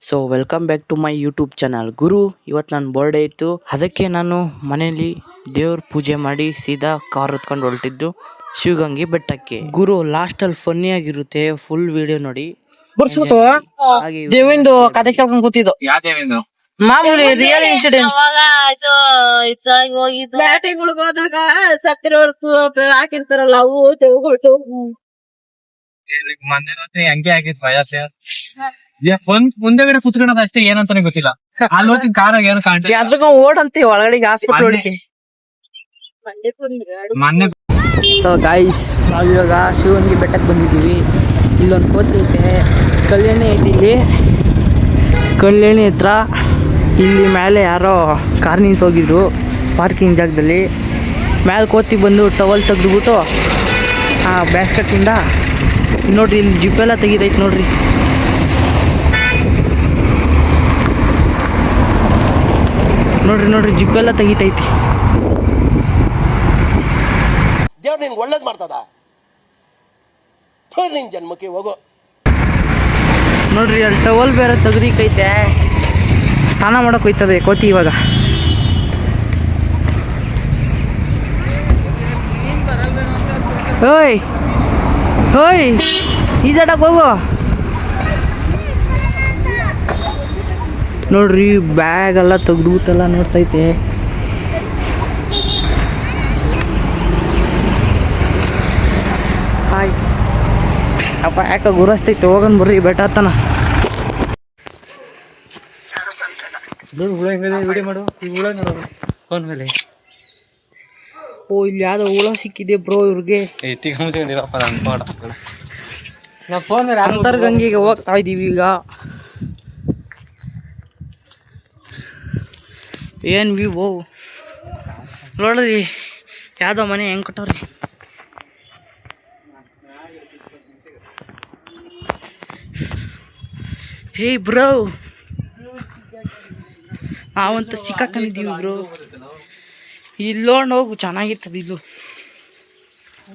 So welcome back to my YouTube channel ಗುರು. ಇವತ್ತು ನನ್ನ ಬರ್ಡೇ ಇತ್ತು, ಅದಕ್ಕೆ ನಾನು ಮನೆಯಲ್ಲಿ ದೇವ್ರ ಪೂಜೆ ಮಾಡಿ ಸೀದಾ ಕಾರ್ ಹೊತ್ಕೊಂಡು ಹೊರಟಿದ್ದು ಶಿವಗಂಗೆ ಬೆಟ್ಟಕ್ಕೆ. ಗುರು ಲಾಸ್ಟಲ್ಲಿ ಫನ್ನಿ ಆಗಿರುತ್ತೆ, ಫುಲ್ ವಿಡಿಯೋ ನೋಡಿ. ದೇವಿಂದು ಕತೆ ಕೇಳ್ಕೊಂಡ್ ಕೂತಿದ್ದು. ಯಾವ ದೇವಿಂದು? ಮಾಮೂಲಿ ರಿಯಲ್ ಇನ್ಸಿಡೆಂಟ್ಸ್. ಬ್ಯಾಟಿಂಗ್ ಹೋದಾಗ ಸತ್ತಿರೋರ್ಗು ಹಾಕಿರ್ತಾರಲ್ಲ ಅವು ತೆಗೆದು ಮೊನ್ನೆ ರಾತ್ರಿ ಹಂಗೆ ಆಗಿತ್ತು ವಯಸ್ಸು. ಮುಂದೆಗಡೆ ಕುತ್ಕೊಳ್ಳೋದು ಅಷ್ಟೇ, ಏನಂತಾನೆ ಗೊತ್ತಿಲ್ಲ. ಅಲ್ಲಿ ಹೋಗಿ ಕಾರಾಗ ಏನು ಕಾಣ್ತೀವಿ ಅದ್ರಾಗ ಓಡಂತೆ ಒಳಗಡೆ ಹಾಸ್ಪಿಟಲ್ ಒಳಗೆ. ಮೊನ್ನೆ ಸೊ ಗಾಯ್ಸ್, ನಾವಿವಾಗ ಶಿವಗಂಗೆ ಬೆಟ್ಟಕ್ಕೆ ಬಂದಿದ್ದೀವಿ. ಇಲ್ಲೊಂದು ಕೋತಿ ಐತೆ, ಕಲ್ಯಾಣಿ ಐತಿ. ಇಲ್ಲಿ ಕಲ್ಯಾಣಿ ಹತ್ರ ಇಲ್ಲಿ ಮೇಲೆ ಯಾರೋ ಕಾರ್ ನಿಲ್ಸೋಗಿದ್ರು ಪಾರ್ಕಿಂಗ್ ಜಾಗದಲ್ಲಿ. ಮೇಲೆ ಕೋತಿ ಬಂದು ಟವಲ್ ತೆಗೆದುಬಿಟ್ಟು ಆ ಬ್ಯಾಸ್ಕೆಟಿಂದ ನೋಡ್ರಿ ಇಲ್ಲಿ ಜಿಪ್ಪೆಲ್ಲ ತೆಗಿತೈತೆ ನೋಡ್ರಿ. ನೋಡ್ರಿ ಜಿಪ್ಪೆಲ್ಲ ತೆಗಿತೈತಿ. ದೇವ್ರು ನಿನ್ಗೆ ಒಳ್ಳೇದು ಮಾಡ್ತದ, ನಿನ್ ಜನ್ಮಕ್ಕೆ ಹೋಗೋ. ನೋಡ್ರಿ ಅಲ್ಲಿ ಟವಲ್ ಬೇರೆ ತೆಗ್ದಿಕೈತೆ. ಸ್ನಾನ ಮಾಡಕ್ ಹೋಯ್ತದೆ ಕೋತಿ ಇವಾಗ. ಓಯ್ ಓಯ್ ಈಜಾಡಕ್ ಹೋಗು. ನೋಡ್ರಿ ಬ್ಯಾಗ್ ಎಲ್ಲ ತೆಗ್ದುಬಿಟ್ಟೆಲ್ಲ ನೋಡ್ತೈತೆ. ಹಾಯ್ ಅಪ್ಪ, ಯಾಕೆ ಗುರಸ್ತೈತೆ, ಹೋಗನ್ ಬರ್ರಿ ಬೆಟ್ಟ ಹತ್ತನ. ವಿಡಿಯೋ ಮಾಡು, ಈ ಹುಳ ನೋಡೋದು ಫೋನ್ ಮೇಲೆ. ಓ ಇಲ್ಲಿ ಯಾವ್ದೋ ಹುಳ ಸಿಕ್ಕಿದೆ ಬ್ರೋ ಇವ್ರಿಗೆ. ಅಂತರ್ಗಂಗೆಗೆ ಹೋಗ್ತಾ ಇದೀವಿ ಈಗ. ಏನ್ ವ್ಯೂ ನೋಡ್ರಿ, ಯಾವ್ದೋ ಮನೆ ಹೆಂಗ್ ಕೊಟ್ಟವ್ರಿ. ಹೇ ಬ್ರೋ, ನಾವಂತೂ ಸಿಕ್ಕಾಕೊಂಡಿದ್ದೀವಿ ಬ್ರೋ. ಇಲ್ಲೋಂಡ್ ಹೋಗು, ಚೆನ್ನಾಗಿರ್ತದೆ ಇಲ್ಲು.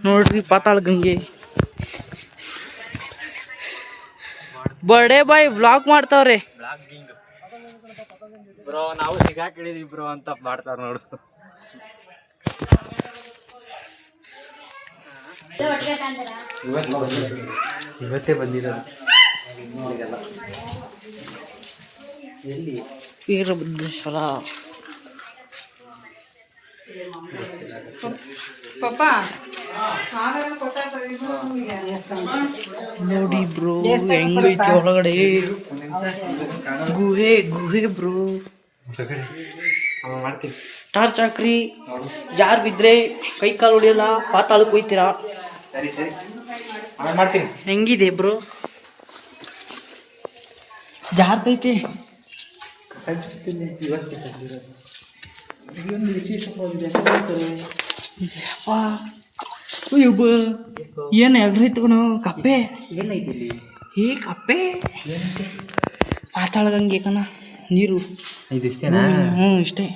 ನೋಡ್ರಿ ಪಾತಾಳ ಗಂಗೆ. ಬರ್ಡೇ ಬಾಯ್ ವ್ಲಾಗ್ ಮಾಡ್ತಾವ್ರೆ ಬ್ರೋ. ನಾವು ಸಿಗಾಕಿಳಿದ್ವಿ ಬ್ರೋ ಅಂತ ಮಾಡ್ತಾರ ನೋಡು. ಇವತ್ತೇ ಬಂದಿರೋದು. ವೀರಭದ್ರೇಶ್ವರ ನೋಡಿ ಬ್ರೋ ಹೆಂಗೈತಿ ಒಳಗಡೆ. ಗುಹೆ ಬ್ರೋ. ಟಾರ್ಚ್ ಹಾಕ್ರಿ, ಜಾರ್ ಬಿದ್ರೆ ಕೈ ಕಾಲು ಹೊಡಿಯಲ್ಲ, ಪಾತಾಳಕ್ಕೆ ಹೋಯ್ತೀರಾ. ಮಾಡ್ತೀನಿ. ಹೆಂಗಿದೆ ಬ್ರೋ? ಜಾರ್ತೈತೆ. ಏನು ಎಗ್ರೈತು ಕಪ್ಪೆ. ಏನೈತಿ ಈ ಕಪ್ಪೆ ಪಾತಾಳಗಂಗೆ ಕಣ, ನೀರು ಇದಿಷ್ಟೇನಾ? ಇಷ್ಟೇ.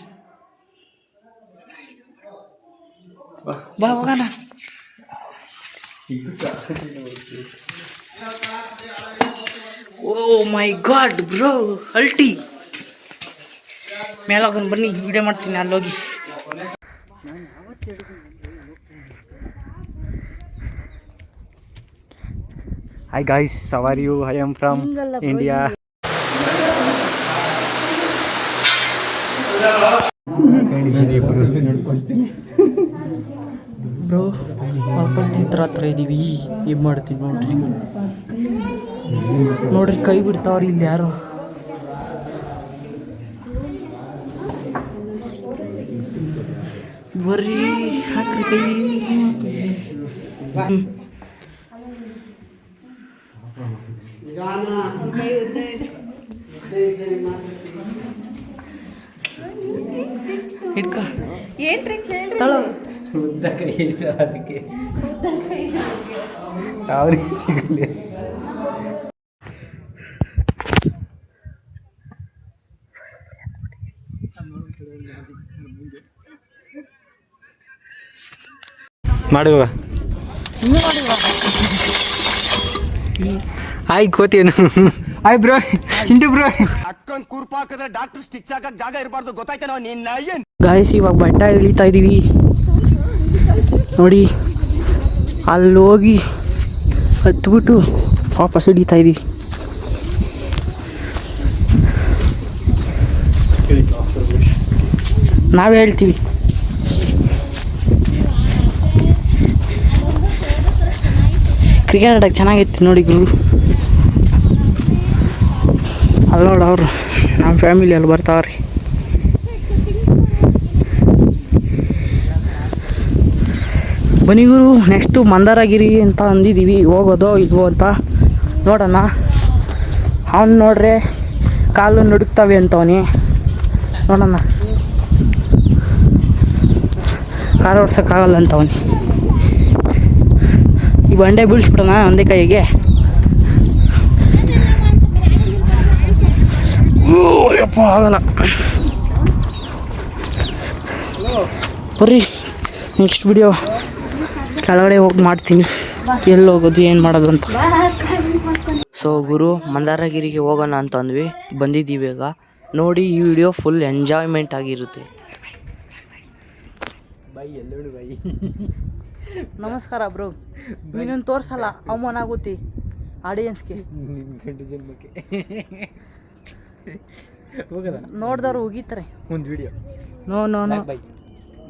ಬಾ ಹೋಗೋಣ. ಓ ಮೈ ಗಾಡ್ ಬ್ರೋ, ಅಲ್ಟಿ ಮೇಲೋಗೋಣ ಬನ್ನಿ, ವಿಡಿಯೋ ಮಾಡ್ತೀನಿ ಅಲ್ಲೋಗಿ. Hi guys, how are you? I am from India. Bro ಅಲ್ಪತ್ರ ಹತ್ರ ಇದ್ದೀವಿ. ಏನು ಮಾಡ್ತೀವಿ ನೋಡ್ರಿ ಕೈ ಬಿಡ್ತಾವ್ರಿ ಇಲ್ಲಿ ಯಾರು. ಬರ್ರಿ ಹಾಕ್ರಿ ಕೈ. ಇಟ್ಕ ತಳೋ ಉದ್ದ ಕೈ ಅದಕ್ಕೆ ಅವ್ರಿಗೆ ಸಿಗಲಿ. ಮಾಡುವ ಆಯ್ ಕೋತಿಯನ್ನು ಹಾಯ್ ಬ್ರೋ, ಚಿಂಟು ಬ್ರೋ. ಅಕ್ಕನ್ ಕುರ್ಪಾಕದ್ರೆ ಡಾಕ್ಟರ್ ಸ್ಟಿಚ್ ಹಾಕಕ್ ಜಾಗ ಇರಬಾರ್ದು, ಗೊತ್ತಾಯ್ತೇನೋ ನಿನ್ನ ಏನ್. ಗಾಯ್ಸ್ ಇವಾಗ ಬೆಟ್ಟ ಇಳಿತಾ ಇದೀವಿ ನೋಡಿ. ಅಲ್ಲಿ ಹೋಗಿ ಹತ್ಬಿಟ್ಟು ವಾಪಸ್ ಇಳಿತಾ ಇದೀವಿ. ನಾವೇ ಹೇಳ್ತೀವಿ. ಕ್ರಿಕೆಟ್ ಆಡೋಕ್ಕೆ ಚೆನ್ನಾಗಿತ್ತು ನೋಡಿ ಗುರು. ಅಲ್ಲಿ ನೋಡಿ ಅವರು ನಮ್ಮ ಫ್ಯಾಮಿಲಿಯಲ್ಲಿ ಬರ್ತಾವ್ರಿ. ಬನ್ನಿ ಗುರು, ನೆಕ್ಸ್ಟು ಮಂದಾರಗಿರಿ ಅಂತ ಅಂದಿದ್ದೀವಿ. ಹೋಗೋದೋ ಇಲ್ವೋ ಅಂತ ನೋಡೋಣ. ಅವನು ನೋಡ್ರೆ ಕಾಲು ನಡುಕ್ತವೆ ಅಂತವನಿ. ನೋಡೋಣ, ಕಾರು ಓಡ್ಸೋಕ್ಕಾಗಲ್ಲ ಅಂತವನಿ. ಈ ಬಂಡೆ ಬೀಳಿಸ್ಬಿಡೋಣ ಒಂದೇ ಕೈಗೆ. ಯಪ್ಪ ಆಗಲ್ಲ. ಬರ್ರಿ ನೆಕ್ಸ್ಟ್ ವಿಡಿಯೋ ಕೆಳಗಡೆ ಹೋಗಿ ಮಾಡ್ತೀನಿ, ಎಲ್ಲಿ ಹೋಗೋದು ಏನು ಮಾಡೋದು ಅಂತ. ಸೊ ಗುರು, ಮಂದಾರಗಿರಿಗೆ ಹೋಗೋಣ ಅಂತ ಅಂದ್ವಿ, ಬಂದಿದ್ದೀವಿ ಈಗ. ನೋಡಿ ಈ ವಿಡಿಯೋ ಫುಲ್ ಎಂಜಾಯ್ಮೆಂಟ್ ಆಗಿರುತ್ತೆ. ನಮಸ್ಕಾರ ಬ್ರೋ. ನೀನೊಂದು ತೋರಿಸಲ್ಲ, ಅವಮಾನ ಆಗುತ್ತೆ ಆಡಿಯನ್ಸ್ಗೆ. ನೋಡ್ದವ್ರು ಹೋಗಿತಾರೆ ಒಂದು video. No no no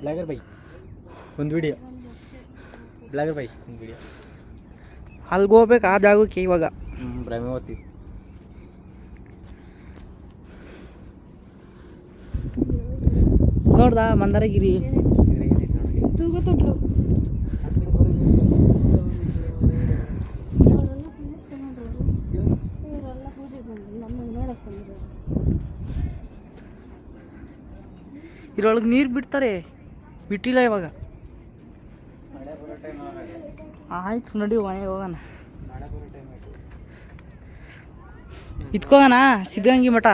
blogger ಬೈ ಒಂದು ವಿಡಿಯೋ. ಬ್ಲಾಗರ್ ಬೈ ಒಂದು ವಿಡಿಯೋ. ಅಲ್ಲಿಗೆ ಹೋಗ್ಬೇಕು ಆ ಜಾಗಕ್ಕೆ ಇವಾಗ. ಭ್ರಮೆವತಿ. ನೋಡ್ದ ಮಂದಾರಗಿರಿ. ಇದ್ರೊಳಗೆ ನೀರು ಬಿಡ್ತಾರೆ, ಬಿಟ್ಟಿಲ್ಲ ಇವಾಗ. ಆಯ್ತು ನಡಿ ಮನೆಗೆ ಹೋಗೋಣ. ಇತ್ಕೋಗೋಣ ಸಿದ್ಧಗಂಗೆ ಮಠ.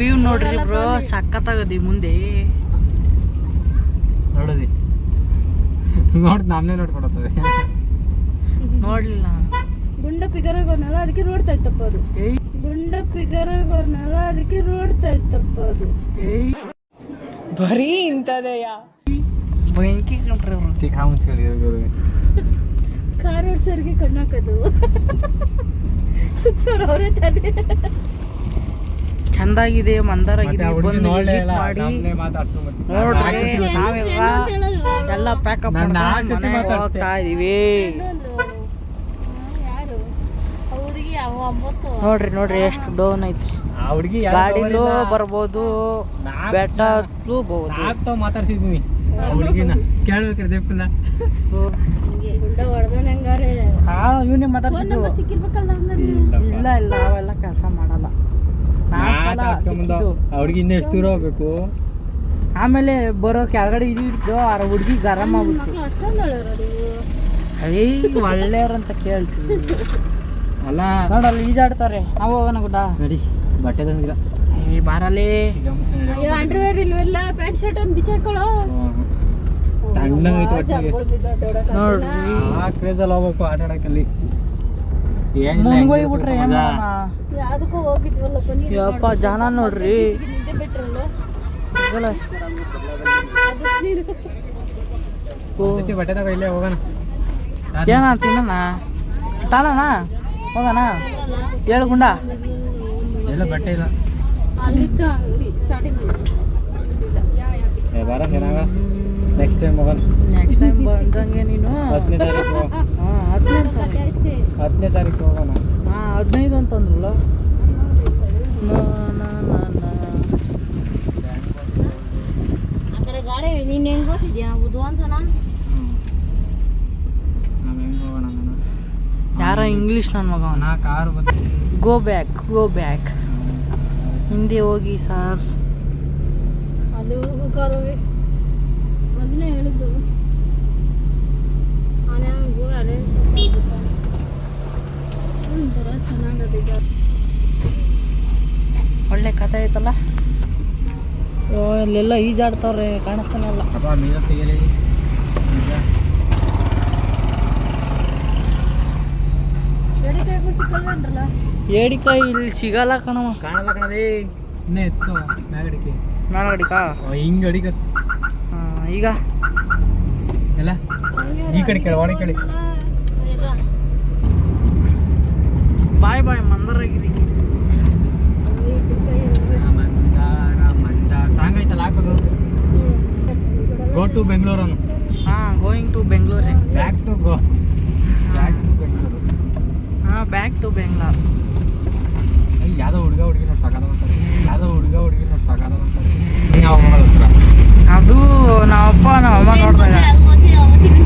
ವ್ಯೂ ನೋಡ್ರಿ ಬ್ರೋ, ಸಖತ್ತಾಗದಿ ಮುಂದೆ. ನೋಡದಿ ನೋಡ್ ನಮ್ನೆ ನೋಡ್ಕೊಡತ್ತವೆ. ನೋಡ್ಲಿಲ್ಲ ಗುಂಡ ಪಿಗರಗೋರ್ನಲ್ಲ ಅದಕ್ಕೆ ನೋಡ್ತಾ ಇತ್ತಪ್ಪ ಅದು. ಗುಂಡ ಪಿಗರಗೋರ್ನಲ್ಲ ಅದಕ್ಕೆ ನೋಡ್ತಾ ಇತ್ತಪ್ಪ ಅದು. ಬರೀ ಇಂಥದೆಯ ಬೆಂಕಿ ಕಂಡ್ರಿ ಅವರು. ಕಾರ್ ಓಡ್ಸೋರ್ಗೆ ಕಣ್ಣಾಕದು ಸುತ್ತೋರ್ ಅವರೇ ತಾನೆ. ಚಂದಾಗಿದೆ ಮಂದಾರಗಿರಿ. ಬಂದು ನೋಡಿ ನಾವೀಗ ಎಲ್ಲ ಪ್ಯಾಕಪ್ ಹೋಗ್ತಾ ಇದೀವಿ. ನೋಡ್ರಿ ನೋಡ್ರಿ ಎಷ್ಟು ಡೌನ್ ಐತಿ. ಗಾಡಿಲೂ ಬರ್ಬೋದು, ಬೆಟ್ಟ ಹತ್ಲೂಬಹುದು. ಮಾತಾಡ್ಸಿದೀನಿ ಹುಡುಗಿನ ಕೇಳ್ಬೇಕ್ರಿ ದೇಪಲ್ಲ. ಇವನೇ ಮಾತಾಡ್ಸಿದ್ದು. ಇಲ್ಲ ಇಲ್ಲ ಅವೆಲ್ಲ ಕೆಲಸ ಮಾಡಲ್ಲ. ಅವ್ರಿಗೆ ಇನ್ನೂ ಎಷ್ಟು ದೂರ ಹೋಗ್ಬೇಕು. ಆಮೇಲೆ ಬರೋ ಕೆಳಗಡೆ ಇದ್ದು ಆ ಹುಡುಗಿ ಗರಂ ಆಗ್ಬಿಡ್ತು. ಒಳ್ಳೆಯವ್ರಂತ ಕೇಳ್ತೀವಿ. ಅಲ್ಲ ನೋಡಲ್ಲ ಈಜಾಡ್ತಾರೆ. ನಾವು ಹೋಗೋಣ ಗುಡ್ಡ. ನಡಿ ಬಟ್ಟೆ ತಂದಿಲ್ಲ. ಬಾರಲ್ಲಿ ಅಂಡರ್ವೇರ್ ಇಲ್ವೆಲ್ಲ, ಪ್ಯಾಂಟ್ ಶರ್ಟ್ ಒಂದು ಬಿಚ್ಚಾಕೊಳ್ಳೋ. ನೋಡ್ರಿ ಕ್ರೇಜಲ್ಲಿ ಹೋಗ್ಬೇಕು ಆಟ ಆಡಕ್ಕಲ್ಲಿ. ಮುಂಗೋಗ್ಬಿಟ್ರೆ ಏನ್ ಮಾಡೋಣ. ಯಾವ್ದಕ್ಕೂ ಹೋಗಿದ್ವಲ್ಲಪ್ಪ ನೀನು. ಯಪ್ಪ ಜನ ನೋಡ್ರಿ. ಬಟ್ಟೆ ತಗೋ, ಇಲ್ಲೇ ಹೋಗೋಣ. ಏನ ತಿನ್ನೋಣ ತಾಳಣ ಹೋಗೋಣ. ಹೇಳು ಗುಂಡ. ಎಲ್ಲ ಬಟ್ಟೆ ಇಲ್ಲ. ಅಲ್ಲಿದ್ದ ಅಂಗಡಿ ಸ್ಟಾರ್ಟಿಂಗ್ ಬಾರ ನೆಕ್ಸ್ಟ್ ಟೈಮ್ ಹೋಗೋಣ. ನೆಕ್ಸ್ಟ್ ಟೈಮ್ ಬಂದಂಗೆ ನೀನು 10ನೇ ತಾರೀಕು. ಹಾಂ 15 ತಾರೀಕು ಹೋಗೋಣ. ಹಾಂ 15 ಅಂತಂದ್ರಲ್ಲ. ಆ ಕಡೆ ಗಾಡಿ ನೀನ್ ಹೆಂಗ್ ಗೊತ್ತಿದ್ಯಾ ಬುದ್ಧು ಅಂತನ. ನಾವು ಹೆಂಗೆ ಹೋಗೋಣ? ಯಾರ ಇಂಗ್ಲೀಷ್ ನನ್ನ ಮಗ. ನಾ ಕಾರ್ ಬಂದು ಗೋ ಬ್ಯಾಕ್ ಹಿಂದೆ ಹೋಗಿ ಸರ್. ಅಲ್ಲಿವರೆಗೂ ಕಾಲವೇ ಅದನ್ನೇ ಹೇಳಿದ್ದು. ಆನೆಗೂ ಅದೇ ಒಂಥರ ಚೆನ್ನಾಗದೆ. ಒಳ್ಳೆ ಕಥೆ ಐತಲ್ಲ. ಇಲ್ಲೆಲ್ಲ ಈಜಾಡ್ತವ್ರೆ ಕಾಣಿಸ್ತಾನೆ ಅಲ್ಲ. ಅಪ್ಪ ಮೀನ ತೆಗಿಯಲಿ ಸಿಕ್ಕಲ್ವೇನ್ರಲ್ಲ ಏಡಿಕಾಯಿ ಇಲ್ಲಿ ಸಿಗಲ್ಲ ಕಣವ. ಕಾಣಲ್ಲ ಕಣದೇ ಇನ್ನೇ ಎತ್ತು ಮ್ಯಾಗಡಿಕೆ ಮೇಳಗಡಿಕಾ ಹಿಂಗ್ ಅಡಿಕ ಈಗ ಎಲ್ಲ ಈ ಕಡೆ ಕೆಳಗಡೆ ಕಡೆ ಬಾಯ್ ಬಾಯ್ ಮಂದರಾಗಿರಿ. ಮಂದಾರ ಸಾಂಗ್ ಐತಲ್ಲ ಹಾಕೋದು ಗೋ ಟು ಬೆಂಗಳೂರು ಅನ್ನು. Going to Bengaluru. Back to Bengaluru. Back to Bengaluru. ಯಾವ್ದೋ ಹುಡುಗ ಹುಡುಗಿ ನೋಡಿ ಸಾಕಾದ ಯಾವ ಮೊಬೈಲ್ ಹತ್ರ ಅದು ನಾವಪ್ಪ ನಾವಮ್ಮ ನೋಡಿದಾಗ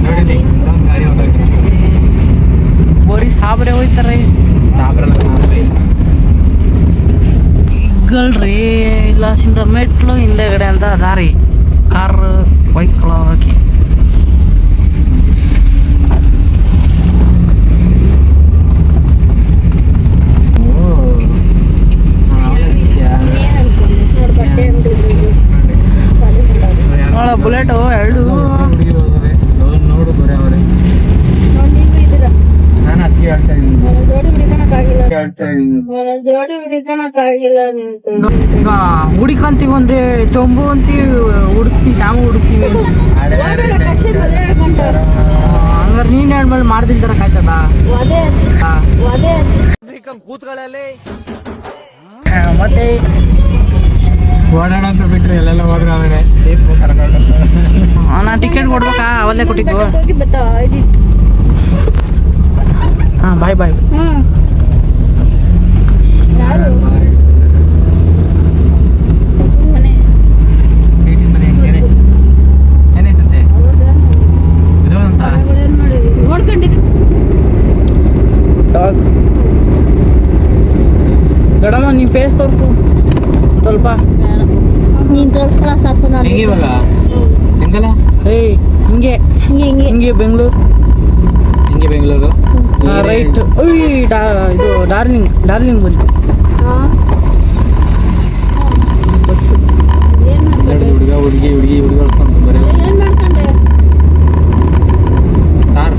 ನೋಡಿದ್ದೆ ಇನ್ನೊಂದು ಗಾಡಿ ಹೊಂಟೋಯ್ತು. ಬರೀ ಸಾಬ್ರೆ ಹೋಯ್ತಾರೆ ಈಗಲ್ರಿ. ಇಲ್ಲಾಸಿಂದ ಮೆಟ್ಲು ಹಿಂದೆಗಡೆ ಅಂತ ದಾರಿ ಕಾರ್ ಬೈಕ್ಗಳು ಹೋಗಿ. ಬುಲೆಟು ಎರಡು ನೋಡು ಬರೀ ಅವರೇ. ನೀವು ಇದ್ದೀರಾ ನಾನು ಅದಕ್ಕೆ ಹೇಳ್ತಾ ಇದ್ದೀನಿ ಜೋಡಿ ಹುಡಿಕಣಕ್ಕಾಗಿಲ್ಲ ಹುಡಿಕಂತೀವಿ ಅಂದ್ರೆ ಚೊಂಬು ಅಂತೀವಿ, ಹುಡುಕ್ತೀವಿ ನಾವು ಹುಡುಕ್ತೀವಿ. ಅಷ್ಟೇ ಮದುವೆ ಆಗಂಟ ಹಂಗಾರೆ ನೀನ್ ಹೇಳ್ಮೇಲೆ ಮಾಡ್ದಿಲ್ದಾರ ಕಾಯ್ತದ. ಮತ್ತೆ ಓಡಾಡಂತ ಬಿಟ್ರೆ ಎಲ್ಲೆಲ್ಲ ಹೋದ್ರೆ ಆಮೇಲೆ ಕರ್ಕೊಂಡು ನಾ ಟಿಕೆಟ್ ಕೊಡ್ಬೇಕಾ? ಅವಲ್ಲೇ ಕೊಟ್ಟಿದ್ದು. ಹೋಗಿ ಬರ್ತಾವ ಬಾಯ್ ಬಾಯ್. ಯಾರು ಮನೆ ಸೀಟಿನ ಮನೆ ಹೆಂಗೇನೆ ಏನಾಯ್ತಂತೆ ಇರೋದಂತ ನೋಡ್ಕೊಂಡಿದ್ವಿ. ದೊಡ್ಡಮ್ಮ ನೀ ಫೇಸ್ ತೋರಿಸು ಸ್ವಲ್ಪ. ನೀನ್ ತೋರ್ಸ್ಕೊಳ ಸಾಕು. ನಾನು ಹೆಂಗೆ ಇವಾಗ ಹೆಂಗಲ್ಲ ಏಯ್ ಹಿಂಗೆ ಹಿಂಗೆ ಬೆಂಗಳೂರು ರೈಟ್. ಇದು ಡಾರ್ಲಿಂಗ್ ಬಂತು ಬಸ್. ಏನ್ ಮಾಡ್ಕೊಂಡೆ ಹುಡುಗಿ ಹೊಡ್ಕೊಂಡು ಬರೀ ಏನ್ ಮಾಡ್ಕೊಂಡೆ ಕಾರ್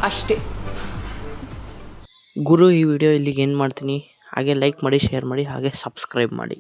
ಅಷ್ಟೇ ಗುರು. ಈ ವಿಡಿಯೋ ಇಲ್ಲಿಗೆ ಏನು ಮಾಡ್ತೀನಿ. ಹಾಗೆ ಲೈಕ್ ಮಾಡಿ, ಶೇರ್ ಮಾಡಿ, ಹಾಗೆ ಸಬ್ಸ್ಕ್ರೈಬ್ ಮಾಡಿ.